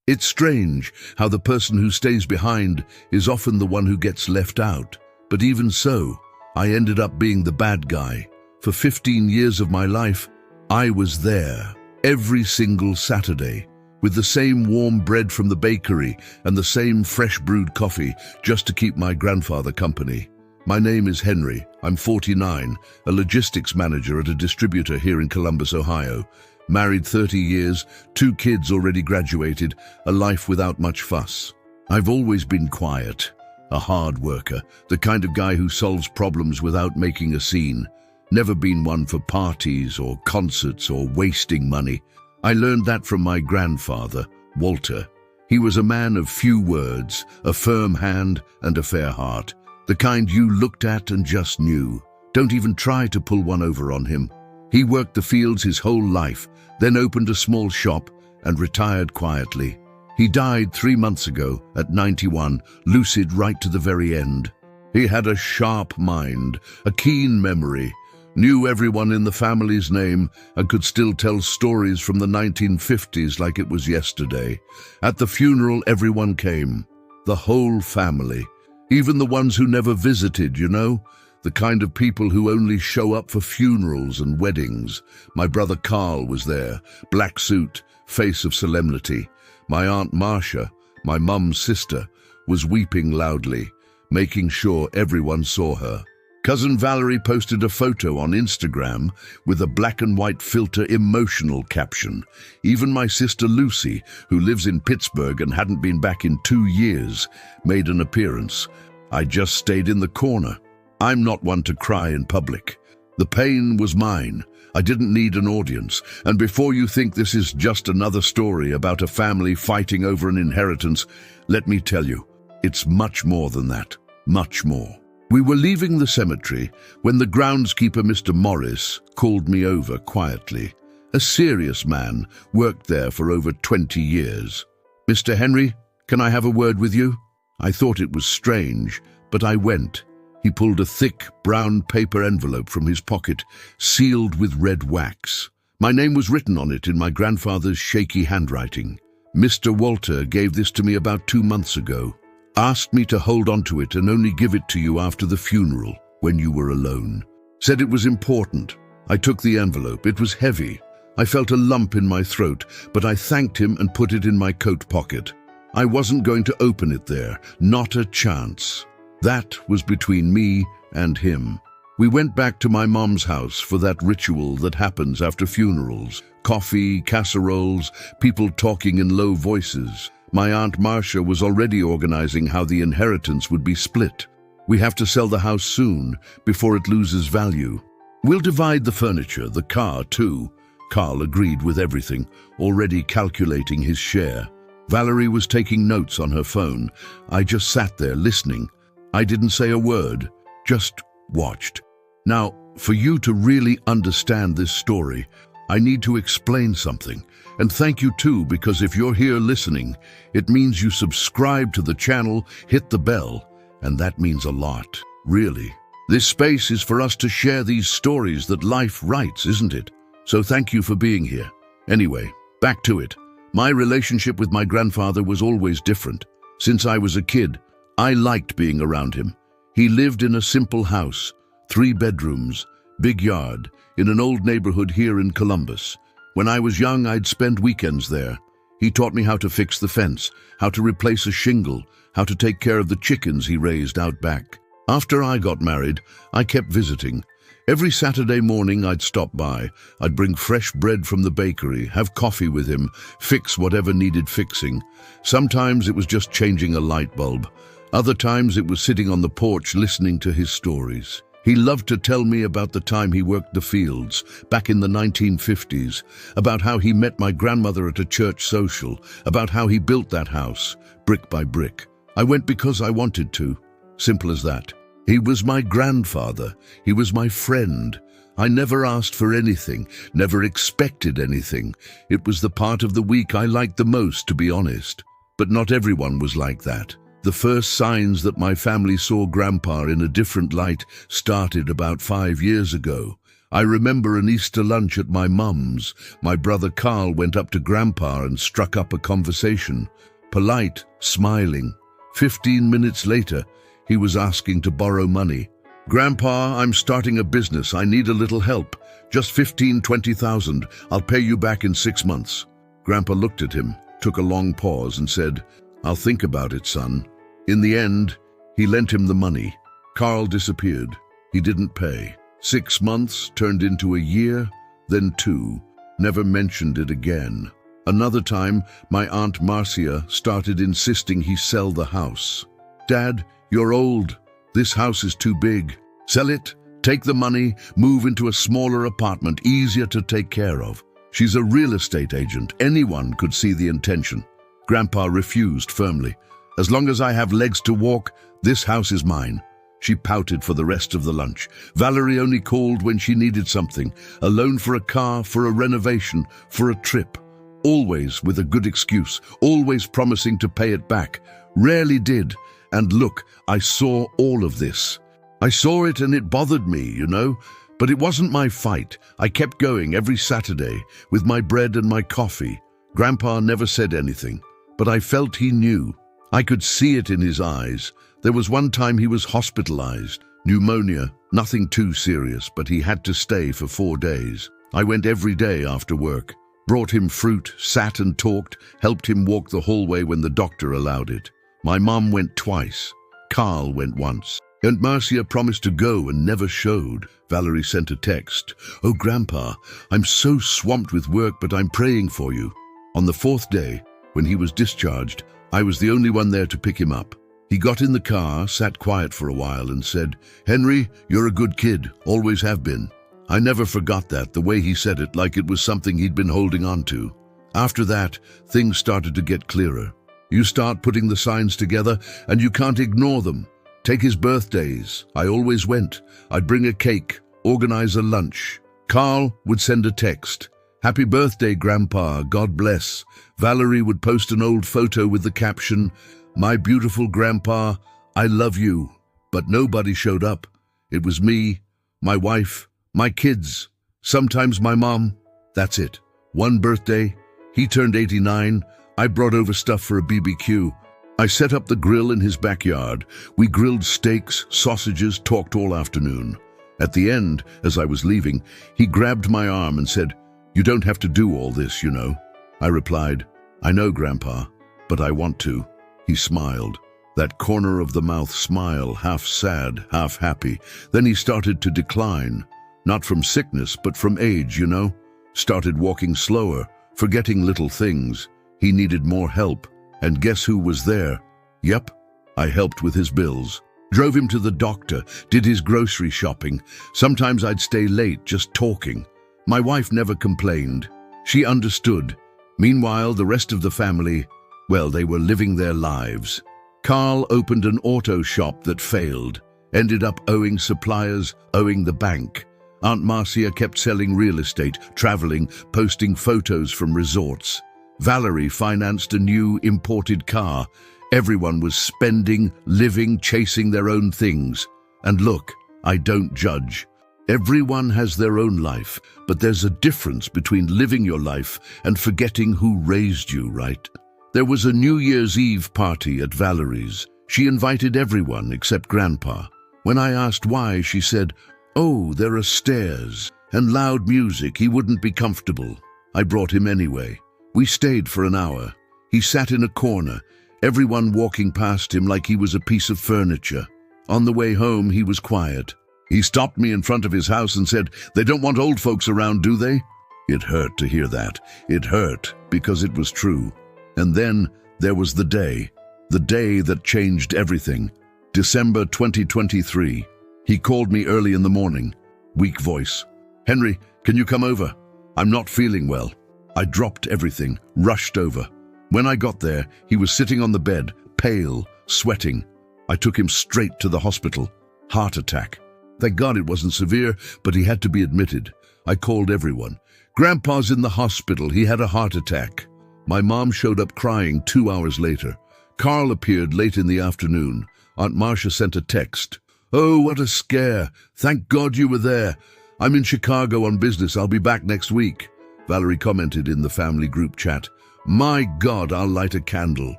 It's strange how the person who stays behind is often the one who gets left out. But even so, I ended up being the bad guy. For 15 years of my life, I was there every single Saturday, with the same warm bread from the bakery and the same fresh brewed coffee, just to keep my grandfather company. My name is Henry. I'm 49, a logistics manager at a distributor here in Columbus, Ohio. Married 30 years, 2 kids already graduated, a life without much fuss. I've always been quiet, a hard worker, the kind of guy who solves problems without making a scene. Never been one for parties or concerts or wasting money. I learned that from my grandfather, Walter. He was a man of few words, a firm hand and a fair heart. The kind you looked at and just knew. Don't even try to pull one over on him. He worked the fields his whole life, then opened a small shop and retired quietly. He died 3 months ago at 91, lucid right to the very end. He had a sharp mind, a keen memory, knew everyone in the family's name, and could still tell stories from the 1950s like it was yesterday. At the funeral, everyone came, the whole family, even the ones who never visited, you know? The kind of people who only show up for funerals and weddings. My brother Carl was there, black suit, face of solemnity. My Aunt Marcia, my mum's sister, was weeping loudly, making sure everyone saw her. Cousin Valerie posted a photo on Instagram with a black and white filter emotional caption. Even my sister Lucy, who lives in Pittsburgh and hadn't been back in 2 years, made an appearance. I just stayed in the corner. I'm not one to cry in public. The pain was mine. I didn't need an audience. And before you think this is just another story about a family fighting over an inheritance, let me tell you, it's much more than that. Much more. We were leaving the cemetery when the groundskeeper, Mr. Morris, called me over quietly. A serious man, worked there for over 20 years. "Mr. Henry, can I have a word with you?" I thought it was strange, but I went. He pulled a thick, brown paper envelope from his pocket, sealed with red wax. My name was written on it in my grandfather's shaky handwriting. "Mr. Walter gave this to me about 2 months ago. Asked me to hold on to it and only give it to you after the funeral, when you were alone. Said it was important." I took the envelope. It was heavy. I felt a lump in my throat, but I thanked him and put it in my coat pocket. I wasn't going to open it there, not a chance. That was between me and him. We went back to my mom's house for that ritual that happens after funerals. Coffee, casseroles, people talking in low voices. My Aunt Marcia was already organizing how the inheritance would be split. "We have to sell the house soon, before it loses value. We'll divide the furniture, the car too." Carl agreed with everything, already calculating his share. Valerie was taking notes on her phone. I just sat there listening. I didn't say a word, just watched. Now, for you to really understand this story, I need to explain something. And thank you too, because if you're here listening, it means you subscribe to the channel, hit the bell, and that means a lot, really. This space is for us to share these stories that life writes, isn't it? So thank you for being here. Anyway, back to it. My relationship with my grandfather was always different. Since I was a kid, I liked being around him. He lived in a simple house, 3 bedrooms, big yard, in an old neighborhood here in Columbus. When I was young, I'd spend weekends there. He taught me how to fix the fence, how to replace a shingle, how to take care of the chickens he raised out back. After I got married, I kept visiting. Every Saturday morning I'd stop by. I'd bring fresh bread from the bakery, have coffee with him, fix whatever needed fixing. Sometimes it was just changing a light bulb. Other times it was sitting on the porch listening to his stories. He loved to tell me about the time he worked the fields, back in the 1950s, about how he met my grandmother at a church social, about how he built that house, brick by brick. I went because I wanted to. Simple as that. He was my grandfather. He was my friend. I never asked for anything, never expected anything. It was the part of the week I liked the most, to be honest. But not everyone was like that. The first signs that my family saw Grandpa in a different light started about 5 years ago. I remember an Easter lunch at my mum's. My brother Carl went up to Grandpa and struck up a conversation. Polite, smiling. 15 minutes later, he was asking to borrow money. "Grandpa, I'm starting a business. I need a little help. Just 20,000. I'll pay you back in 6 months. Grandpa looked at him, took a long pause and said, "I'll think about it, son." In the end, he lent him the money. Carl disappeared. He didn't pay. 6 months turned into a year, then 2. Never mentioned it again. Another time, my Aunt Marcia started insisting he sell the house. "Dad, you're old. This house is too big. Sell it, take the money, move into a smaller apartment, easier to take care of." She's a real estate agent. Anyone could see the intention. Grandpa refused firmly. "As long as I have legs to walk, this house is mine." She pouted for the rest of the lunch. Valerie only called when she needed something, a loan for a car, for a renovation, for a trip. Always with a good excuse, always promising to pay it back. Rarely did. And look, I saw all of this. I saw it and it bothered me, you know. But it wasn't my fight. I kept going every Saturday with my bread and my coffee. Grandpa never said anything, but I felt he knew. I could see it in his eyes. There was one time he was hospitalized. Pneumonia, nothing too serious, but he had to stay for 4 days. I went every day after work. Brought him fruit, sat and talked, helped him walk the hallway when the doctor allowed it. My mom went twice. Carl went once. Aunt Marcia promised to go and never showed. Valerie sent a text. "Oh, Grandpa, I'm so swamped with work, but I'm praying for you." On the 4th day, when he was discharged, I was the only one there to pick him up. He got in the car, sat quiet for a while and said, "Henry, you're a good kid, always have been." I never forgot that, the way he said it, like it was something he'd been holding on to. After that, things started to get clearer. You start putting the signs together and you can't ignore them. Take his birthdays. I always went. I'd bring a cake, organize a lunch. Carl would send a text. "Happy birthday, Grandpa, God bless." Valerie would post an old photo with the caption, "My beautiful Grandpa, I love you." But nobody showed up. It was me, my wife, my kids, sometimes my mom. That's it. One birthday, he turned 89. I brought over stuff for a BBQ. I set up the grill in his backyard. We grilled steaks, sausages, talked all afternoon. At the end, as I was leaving, he grabbed my arm and said, "You don't have to do all this, you know." I replied, "I know, Grandpa, but I want to." He smiled. That corner of the mouth smile, half sad, half happy. Then he started to decline. Not from sickness, but from age, you know. Started walking slower, forgetting little things. He needed more help. And guess who was there? Yep, I helped with his bills. Drove him to the doctor, did his grocery shopping. Sometimes I'd stay late just talking. My wife never complained. She understood. Meanwhile, the rest of the family, well, they were living their lives. Carl opened an auto shop that failed. Ended up owing suppliers, owing the bank. Aunt Marcia kept selling real estate, traveling, posting photos from resorts. Valerie financed a new imported car. Everyone was spending, living, chasing their own things. And look, I don't judge. Everyone has their own life, but there's a difference between living your life and forgetting who raised you, right? There was a New Year's Eve party at Valerie's. She invited everyone except Grandpa. When I asked why, she said, "Oh, there are stairs and loud music. He wouldn't be comfortable." I brought him anyway. We stayed for an hour. He sat in a corner, everyone walking past him like he was a piece of furniture. On the way home, he was quiet. He stopped me in front of his house and said, "They don't want old folks around, do they?" It hurt to hear that. It hurt because it was true. And then there was the day that changed everything. December 2023. He called me early in the morning. Weak voice. "Henry, can you come over? I'm not feeling well." I dropped everything, rushed over. When I got there, he was sitting on the bed, pale, sweating. I took him straight to the hospital. Heart attack. Thank God it wasn't severe, but he had to be admitted. I called everyone. "Grandpa's in the hospital. He had a heart attack." My mom showed up crying 2 hours later. Carl appeared late in the afternoon. Aunt Marcia sent a text. "Oh, what a scare. Thank God you were there. I'm in Chicago on business. I'll be back next week. Valerie commented in the family group chat. My God, I'll light a candle.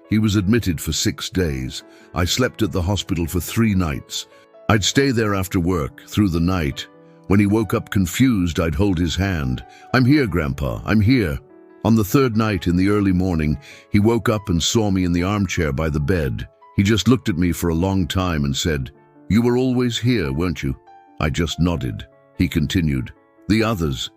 He was admitted for 6 days. I slept at the hospital for 3 nights. I'd stay there after work, through the night. When he woke up confused, I'd hold his hand. I'm here, Grandpa, I'm here. On the 3rd night in the early morning, he woke up and saw me in the armchair by the bed. He just looked at me for a long time and said, "You were always here, weren't you?" I just nodded. He continued, The others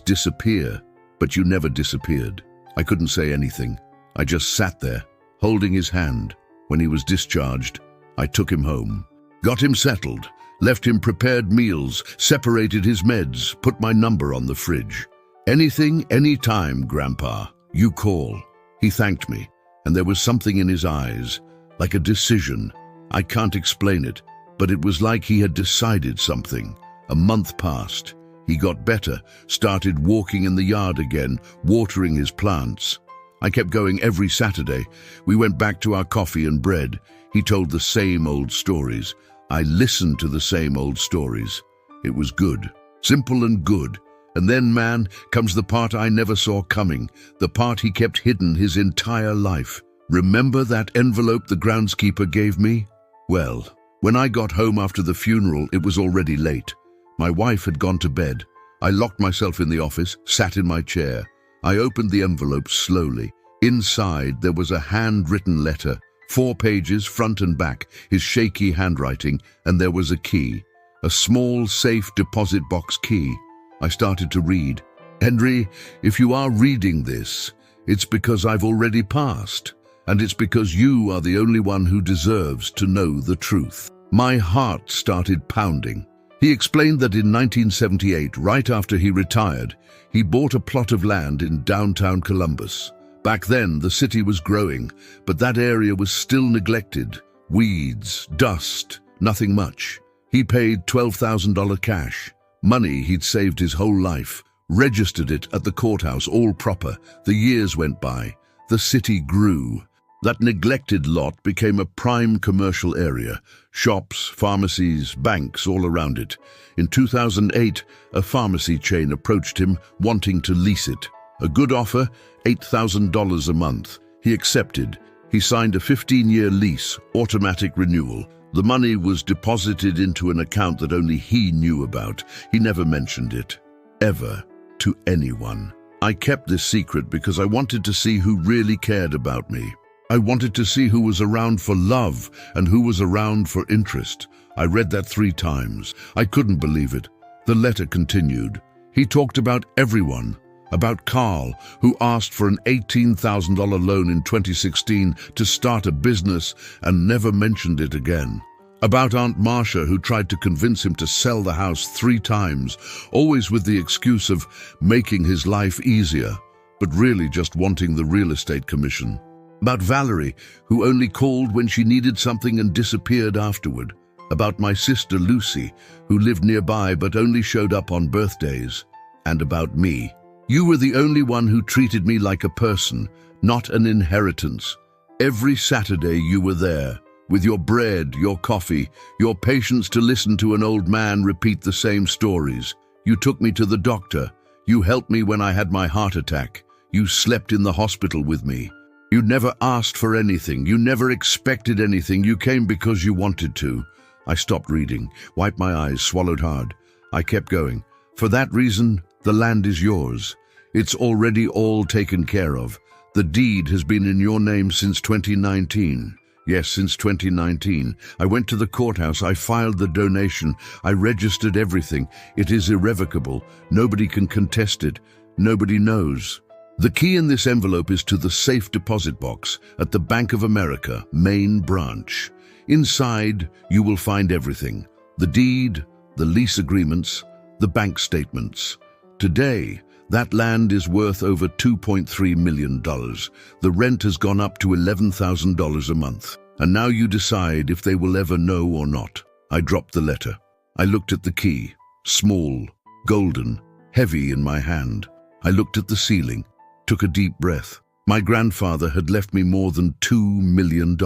disappear, but you never disappeared." I couldn't say anything. I just sat there, holding his hand. When he was discharged, I took him home, got him settled, left him prepared meals, separated his meds, put my number on the fridge. "Anything, anytime, Grandpa. You call." He thanked me, and there was something in his eyes, like a decision. I can't explain it, but it was like he had decided something. A month passed. He got better, started walking in the yard again, watering his plants. I kept going every Saturday. We went back to our coffee and bread. He told the same old stories. I listened to the same old stories. It was good, simple and good. And then, man, comes the part I never saw coming, the part he kept hidden his entire life. Remember that envelope the groundskeeper gave me? Well, when I got home after the funeral, it was already late. My wife had gone to bed. I locked myself in the office, sat in my chair. I opened the envelope slowly. Inside, there was a handwritten letter, 4 pages, front and back, his shaky handwriting, and there was a key, a small safe deposit box key. I started to read. "Henry, if you are reading this, it's because I've already passed, and it's because you are the only one who deserves to know the truth." My heart started pounding. He explained that in 1978, right after he retired, he bought a plot of land in downtown Columbus. Back then, the city was growing, but that area was still neglected. Weeds, dust, nothing much. He paid $12,000 cash, money he'd saved his whole life, registered it at the courthouse, all proper. The years went by. The city grew. That neglected lot became a prime commercial area. Shops, pharmacies, banks all around it. In 2008, a pharmacy chain approached him, wanting to lease it. A good offer, $8,000 a month. He accepted. He signed a 15-year lease, automatic renewal. The money was deposited into an account that only he knew about. He never mentioned it, ever, to anyone. I kept this secret because I wanted to see who really cared about me. I wanted to see who was around for love and who was around for interest. I read that 3 times. I couldn't believe it. The letter continued. He talked about everyone. About Carl, who asked for an $18,000 loan in 2016 to start a business and never mentioned it again. About Aunt Marcia, who tried to convince him to sell the house 3 times, always with the excuse of making his life easier, but really just wanting the real estate commission. About Valerie, who only called when she needed something and disappeared afterward. About my sister Lucy, who lived nearby but only showed up on birthdays. And about me. You were the only one who treated me like a person, not an inheritance. Every Saturday you were there, with your bread, your coffee, your patience to listen to an old man repeat the same stories. You took me to the doctor. You helped me when I had my heart attack. You slept in the hospital with me. You never asked for anything. You never expected anything. You came because you wanted to. I stopped reading, wiped my eyes, swallowed hard. I kept going. For that reason, the land is yours. It's already all taken care of. The deed has been in your name since 2019. Yes, since 2019. I went to the courthouse. I filed the donation. I registered everything. It is irrevocable. Nobody can contest it. Nobody knows. The key in this envelope is to the safe deposit box at the Bank of America, main branch. Inside, you will find everything. The deed, the lease agreements, the bank statements. Today, that land is worth over $2.3 million. The rent has gone up to $11,000 a month. And now you decide if they will ever know or not. I dropped the letter. I looked at the key, small, golden, heavy in my hand. I looked at the ceiling, took a deep breath. My grandfather had left me more than $2 million.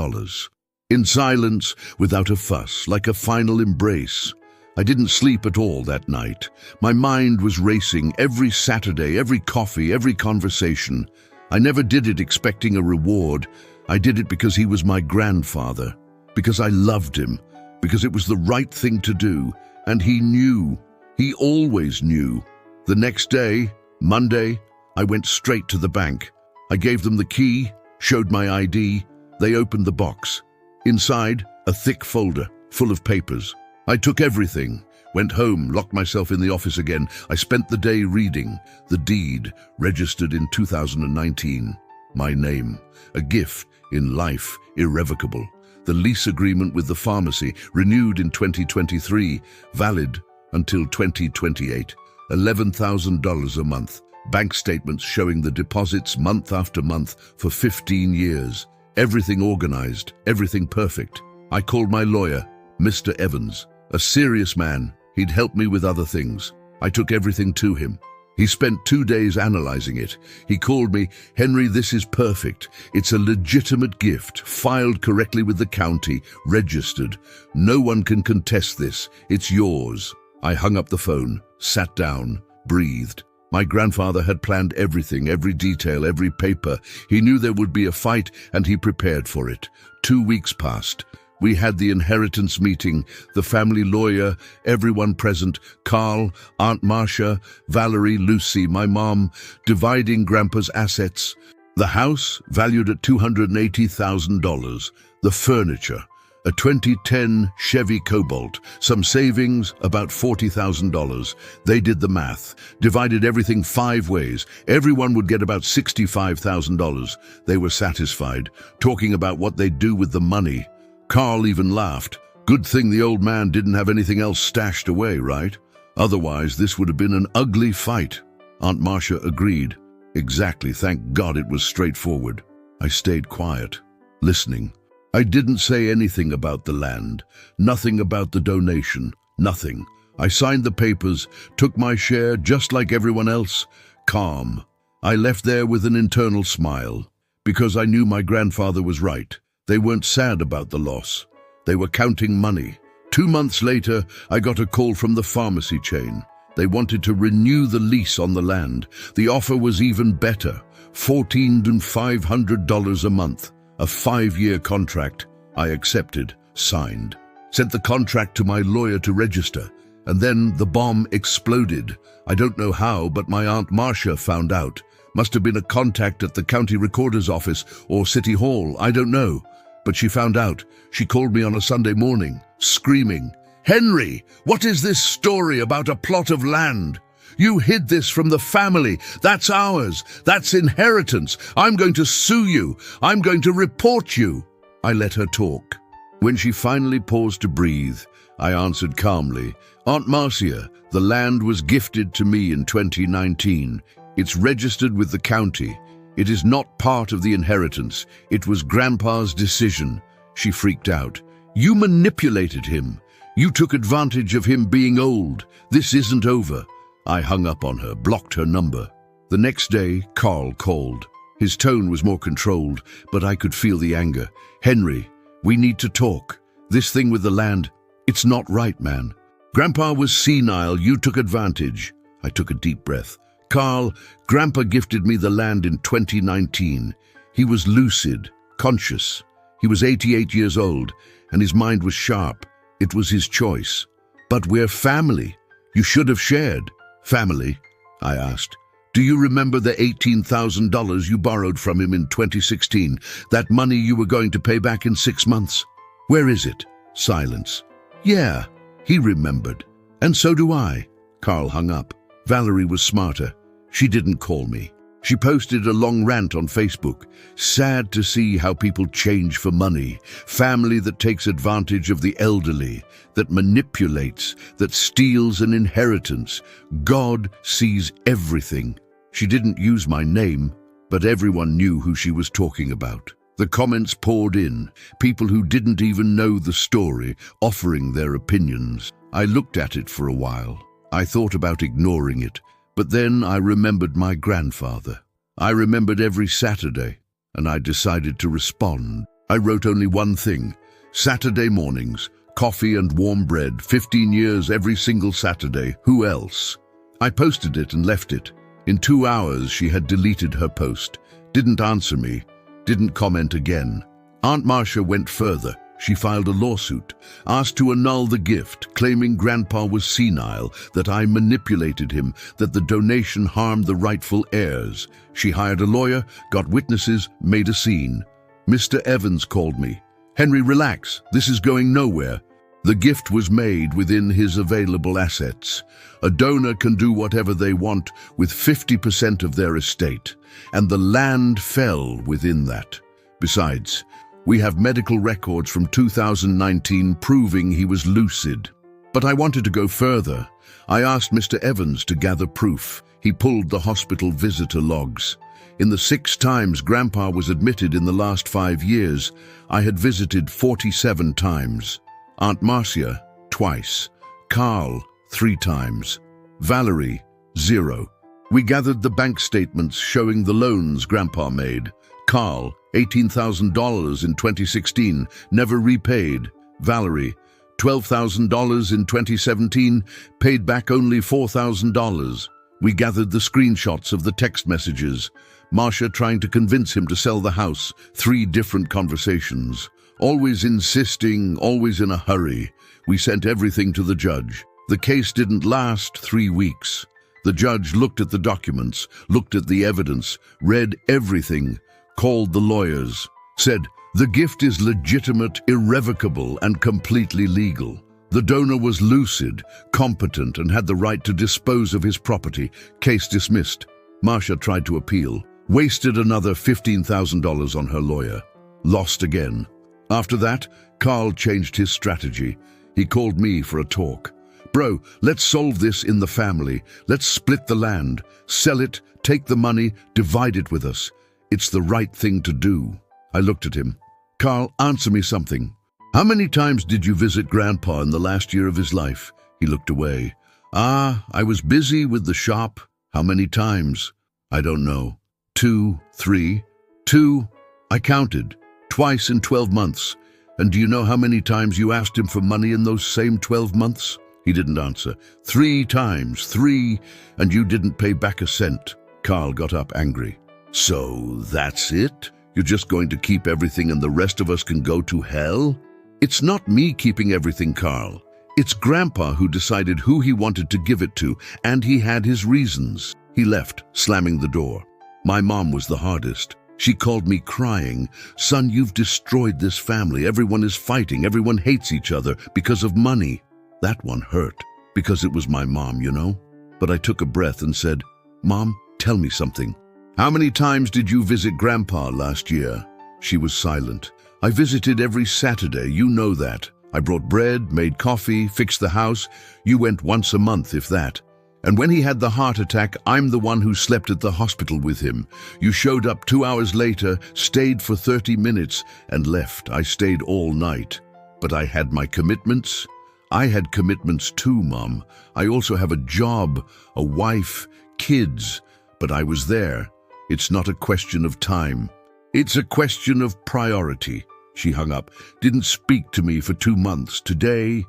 In silence, without a fuss, like a final embrace, I didn't sleep at all that night. My mind was racing every Saturday, every coffee, every conversation. I never did it expecting a reward. I did it because he was my grandfather, because I loved him, because it was the right thing to do, and he knew. He always knew. The next day, Monday, I went straight to the bank. I gave them the key, showed my ID. They opened the box. Inside, a thick folder full of papers. I took everything, went home, locked myself in the office again. I spent the day reading the deed, registered in 2019. My name, a gift in life, irrevocable. The lease agreement with the pharmacy, renewed in 2023, valid until 2028. $11,000 a month. Bank statements showing the deposits month after month for 15 years. Everything organized, everything perfect. I called my lawyer, Mr. Evans, a serious man. He'd help me with other things. I took everything to him. He spent 2 days analyzing it. He called me, "Henry, this is perfect. It's a legitimate gift, filed correctly with the county, registered. No one can contest this. It's yours." I hung up the phone, sat down, breathed. My grandfather had planned everything, every detail, every paper. He knew there would be a fight, and he prepared for it. 2 weeks passed. We had the inheritance meeting, the family lawyer, everyone present, Carl, Aunt Marcia, Valerie, Lucy, my mom, dividing Grandpa's assets. The house, valued at $280,000. The furniture, a 2010 Chevy Cobalt. Some savings, about $40,000. They did the math, divided everything 5 ways. Everyone would get about $65,000. They were satisfied, talking about what they'd do with the money. Carl even laughed. Good thing the old man didn't have anything else stashed away, right? Otherwise, this would have been an ugly fight. Aunt Marcia agreed. Exactly, thank God it was straightforward. I stayed quiet, listening. I didn't say anything about the land, nothing about the donation, nothing. I signed the papers, took my share just like everyone else, calm. I left there with an internal smile, because I knew my grandfather was right. They weren't sad about the loss. They were counting money. 2 months later, I got a call from the pharmacy chain. They wanted to renew the lease on the land. The offer was even better, $14,500 a month, a 5-year contract. I accepted, signed, sent the contract to my lawyer to register, and then the bomb exploded. I don't know how, but my Aunt Marcia found out. Must have been a contact at the county recorder's office or city hall, I don't know. But she found out. She called me on a Sunday morning, screaming, "Henry, what is this story about a plot of land? You hid this from the family. That's ours. That's inheritance. I'm going to sue you. I'm going to report you." I let her talk. When she finally paused to breathe, I answered calmly, "Aunt Marcia, the land was gifted to me in 2019. It's registered with the county. It is not part of the inheritance. It was Grandpa's decision." She freaked out. "You manipulated him. You took advantage of him being old. This isn't over." I hung up on her, blocked her number. The next day, Carl called. His tone was more controlled, but I could feel the anger. "Henry, we need to talk. This thing with the land, it's not right, man. Grandpa was senile. You took advantage." I took a deep breath. "Carl, Grandpa gifted me the land in 2019. He was lucid, conscious. He was 88 years old, and his mind was sharp. It was his choice. But we're family. You should have shared." "Family?" I asked. "Do you remember the $18,000 you borrowed from him in 2016? That money you were going to pay back in 6 months? Where is it?" Silence. "Yeah," he remembered. "And so do I." Carl hung up. Valerie was smarter. She didn't call me. She posted a long rant on Facebook. Sad to see how people change for money. Family that takes advantage of the elderly, that manipulates, that steals an inheritance. God sees everything. She didn't use my name, but everyone knew who she was talking about. The comments poured in, people who didn't even know the story, offering their opinions. I looked at it for a while. I thought about ignoring it. But then I remembered my grandfather. I remembered every Saturday, and I decided to respond. I wrote only one thing. Saturday mornings, Coffee and warm bread, 15 years every single Saturday. Who else? I posted it and left it. In 2 hours, she had deleted her post. Didn't answer me. Didn't comment again. Aunt Marcia went further. She filed a lawsuit, asked to annul the gift, claiming Grandpa was senile, that I manipulated him, that the donation harmed the rightful heirs. She hired a lawyer, got witnesses, made a scene. Mr. Evans called me. "Henry, relax. This is going nowhere." The gift was made within his available assets. A donor can do whatever they want with 50% of their estate, and the land fell within that. Besides, we have medical records from 2019 proving he was lucid. But I wanted to go further. I asked Mr. Evans to gather proof. He pulled the hospital visitor logs. In the 6 times Grandpa was admitted in the last 5 years, I had visited 47 times. Aunt Marcia, twice. Carl, 3 times. Valerie, 0. We gathered the bank statements showing the loans Grandpa made. Carl, $18,000 in 2016, never repaid. Valerie, $12,000 in 2017, paid back only $4,000. We gathered the screenshots of the text messages. Marcia trying to convince him to sell the house, 3 different conversations. Always insisting, always in a hurry. We sent everything to the judge. The case didn't last 3 weeks. The judge looked at the documents, looked at the evidence, read everything, called the lawyers, said, "The gift is legitimate, irrevocable, and completely legal. The donor was lucid, competent, and had the right to dispose of his property. Case dismissed." Marcia tried to appeal, wasted another $15,000 on her lawyer. Lost again. After that, Carl changed his strategy. He called me for a talk. "Bro, let's solve this in the family. Let's split the land, sell it, take the money, divide it with us. It's the right thing to do." I looked at him. "Carl, answer me something. How many times did you visit Grandpa in the last year of his life?" He looked away. I was busy with the shop." "How many times?" "I don't know. 2, 3. 2. I counted. Twice in 12 months. And do you know how many times you asked him for money in those same 12 months? He didn't answer. 3 times, 3, and you didn't pay back a cent." Carl got up angry. "So that's it? You're just going to keep everything and the rest of us can go to hell?" "It's not me keeping everything, Carl. It's Grandpa who decided who he wanted to give it to, and he had his reasons." He left, slamming the door. My mom was the hardest. She called me crying. "Son, you've destroyed this family. Everyone is fighting. Everyone hates each other because of money." That one hurt, because it was my mom, you know. But I took a breath and said, "Mom, tell me something. How many times did you visit Grandpa last year?" She was silent. "I visited every Saturday, you know that. I brought bread, made coffee, fixed the house. You went once a month, if that. And when he had the heart attack, I'm the one who slept at the hospital with him. You showed up 2 hours later, stayed for 30 minutes, and left. I stayed all night. But I had my commitments. I had commitments too, Mom. I also have a job, a wife, kids. But I was there. It's not a question of time. It's a question of priority." She hung up. "Didn't speak to me for 2 months. Today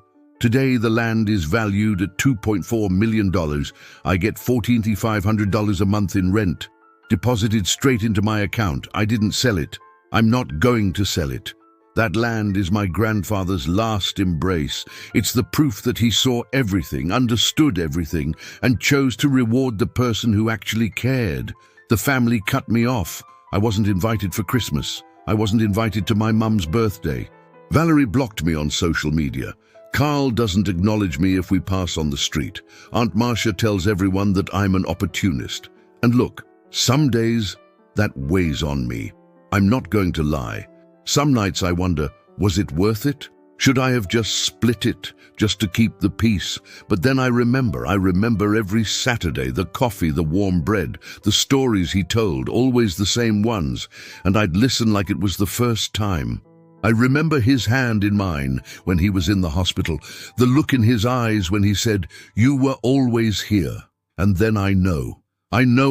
the land is valued at $2.4 million. I get $1,400 a month in rent, deposited straight into my account. I didn't sell it. I'm not going to sell it. That land is my grandfather's last embrace. It's the proof that he saw everything, understood everything, and chose to reward the person who actually cared. The family cut me off. I wasn't invited for Christmas. I wasn't invited to my mum's birthday. Valerie blocked me on social media. Carl doesn't acknowledge me if we pass on the street. Aunt Marcia tells everyone that I'm an opportunist. And look, some days that weighs on me. I'm not going to lie. Some nights I wonder, was it worth it? Should I have just split it, just to keep the peace? But then I remember every Saturday, the coffee, the warm bread, the stories he told, always the same ones, and I'd listen like it was the first time. I remember his hand in mine when he was in the hospital, the look in his eyes when he said, "You were always here." And then I know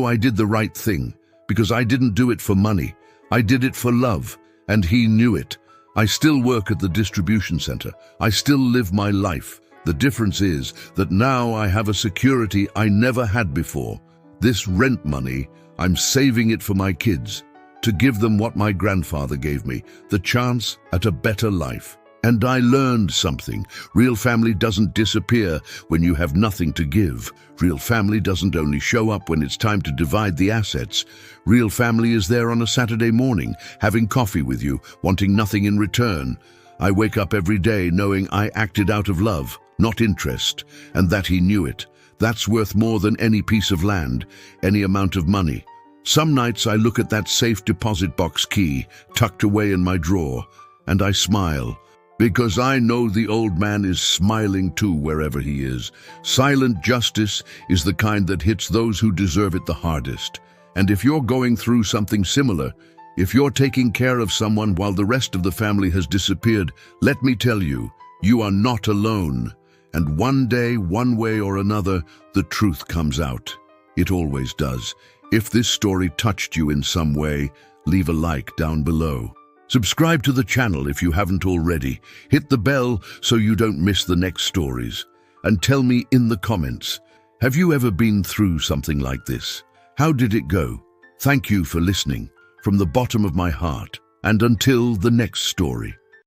I did the right thing, because I didn't do it for money. I did it for love, and he knew it. I still work at the distribution center. I still live my life. The difference is that now I have a security I never had before. This rent money, I'm saving it for my kids, to give them what my grandfather gave me, the chance at a better life. And I learned something. Real family doesn't disappear when you have nothing to give. Real family doesn't only show up when it's time to divide the assets. Real family is there on a Saturday morning, having coffee with you, wanting nothing in return. I wake up every day knowing I acted out of love, not interest, and that he knew it. That's worth more than any piece of land, any amount of money. Some nights I look at that safe deposit box key tucked away in my drawer, and I smile. Because I know the old man is smiling too wherever he is. Silent justice is the kind that hits those who deserve it the hardest. And if you're going through something similar, if you're taking care of someone while the rest of the family has disappeared, let me tell you, you are not alone. And one day, one way or another, the truth comes out. It always does. If this story touched you in some way, leave a like down below. Subscribe to the channel if you haven't already. Hit the bell so you don't miss the next stories. And tell me in the comments, have you ever been through something like this? How did it go? Thank you for listening from the bottom of my heart. And until the next story.